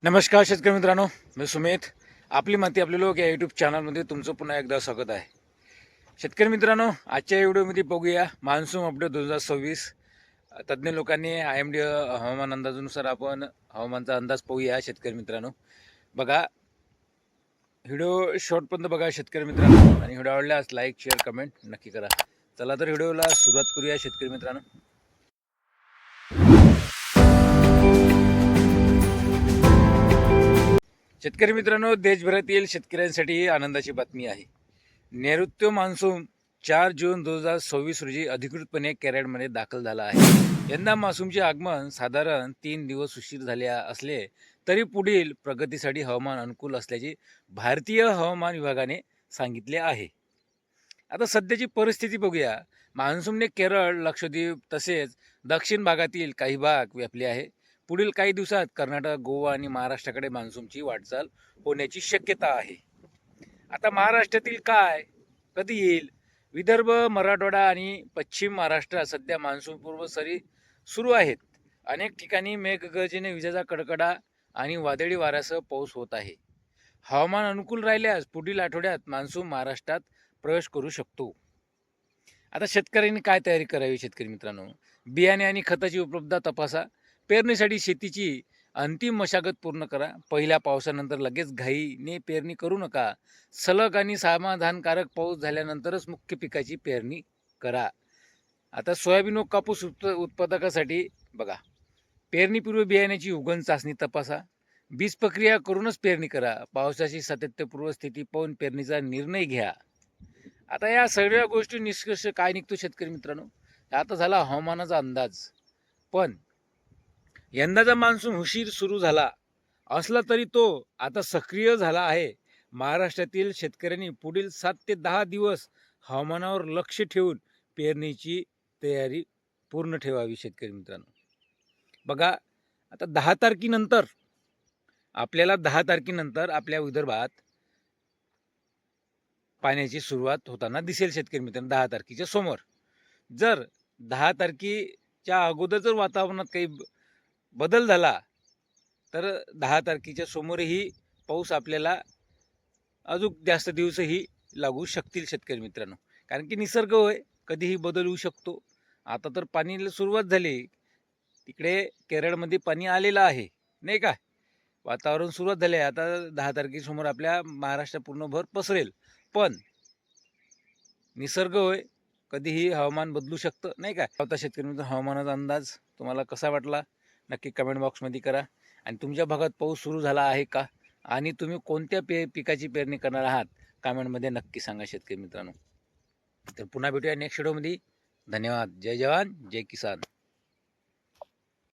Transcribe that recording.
नमस्कार शेतकरी मित्रांनो, मी सुमित. आपली माती आपले लोक या यूट्यूब चॅनलमध्ये तुमचं पुन्हा एकदा स्वागत आहे. शेतकरी मित्रांनो, आजच्या व्हिडिओमध्ये बघूया मान्सून अपडेट 2026. तज्ज्ञ लोकांनी IMD हवामान अंदाजानुसार आपण हवामानाचा अंदाज पाहूया. शेतकरी मित्रांनो बघा, व्हिडिओ शॉर्टपर्यंत बघा शेतकरी मित्रांनो, आणि व्हिडिओ आवडल्यास लाईक शेअर कमेंट नक्की करा. चला तर व्हिडिओला सुरुवात करूया शेतकरी मित्रांनो. शेतकरी मित्रांनो, देशभरातील शेतकऱ्यांसाठी आनंदाची बातमी आहे. नैऋत्य मान्सून 4 जून 2026 रोजी अधिकृतपणे केरळमध्ये दाखल झाला आहे. यंदा मान्सूनचे आगमन साधारण 3 दिवस उशीर झाले असले तरी पुढील प्रगतीसाठी हवामान अनुकूल असल्याचे भारतीय हवामान विभागाने सांगितले आहे. आता सध्याची परिस्थिती बघूया. मान्सूनने केरळ, लक्षद्वीप तसेच दक्षिण भागातील काही भाग व्यापले आहे. पुढील काही दिवसात कर्नाटक, गोवा आणि महाराष्ट्राकडे मान्सूनची वाटचाल होण्याची शक्यता आहे. आता महाराष्ट्रातील काय, कधी येईल? विदर्भ, मराठवाडा आणि पश्चिम महाराष्ट्रात सध्या मान्सूनपूर्व सरी सुरू आहेत. अनेक ठिकाणी मेघगर्जने, विजेचा कडकडा आणि वादळी वाऱ्यासह पाऊस होत आहे. हवामान अनुकूल राहिल्यास पुढील आठवड्यात मान्सून महाराष्ट्रात प्रवेश करू शकतो. आता शेतकऱ्यांनी काय तयारी करावी? शेतकरी मित्रांनो, बियाणे आणि खताची उपलब्धता तपासा. पेरणीसाठी शेतीची अंतिम मशागत पूर्ण करा. पहिल्या पावसानंतर लगेच घाईने पेरणी करू नका. सलग आणि समाधानकारक पाऊस झाल्यानंतरच मुख्य पिकाची पेरणी करा. आता सोयाबीन व कापूस उत्पादकासाठी बघा, पेरणीपूर्वी बियाण्याची उगवण चाचणी तपासा. बीज प्रक्रिया करूनच पेरणी करा. पावसाची सातत्यपूर्व स्थिती पाहून पेरणीचा निर्णय घ्या. आता या सगळ्या गोष्टी निष्कर्ष काय निघतो शेतकरी मित्रांनो? आता झाला हवामानाचा अंदाज. पण यंदाचा मान्सून उशीर सुरू झाला असला तरी तो आता सक्रिय झाला आहे. महाराष्ट्रातील शेतकऱ्यांनी पुढील 7 ते 10 दिवस हवामानावर लक्ष ठेवून पेरणीची तयारी पूर्ण ठेवावी. शेतकरी मित्रांनो बघा, आता 10 तारखेनंतर आपल्या विदर्भात पाण्याची सुरुवात होताना दिसेल. शेतकरी मित्रांनो, 10 तारखेच्या समोर. जर 10 तारखेच्या अगोदर जर वातावरणात काही बदल झाला तर 10 तारखेच्या समोरही पाऊस आपल्याला अजून जास्त दिवसही लागू शकतील. शेतकरी मित्रांनो, कारण की निसर्ग होय, कधीही बदल होऊ शकतो. आता तर पाणीला सुरुवात झाली. तिकडे केरळमध्ये पाणी आलेलं आहे, नाही का? वातावरण सुरुवात झाले. आता 10 तारखेसमोर आपल्या महाराष्ट्र पूर्ण भर पसरेल. पण निसर्ग होय, कधीही हवामान बदलू शकतं, नाही का? आता शेतकरी मित्र, हवामानाचा अंदाज तुम्हाला कसा वाटला नक्की कमेंट बॉक्समध्ये करा. आणि तुमच्या भागात पाऊस सुरू झाला आहे का, आणि तुम्ही कोणत्या पिकाची पेरणी करणार आहात कमेंटमध्ये नक्की सांगा शेतकरी मित्रांनो. तर पुन्हा भेटूया नेक्स्ट व्हिडिओमध्ये. धन्यवाद. जय जवान, जय किसान.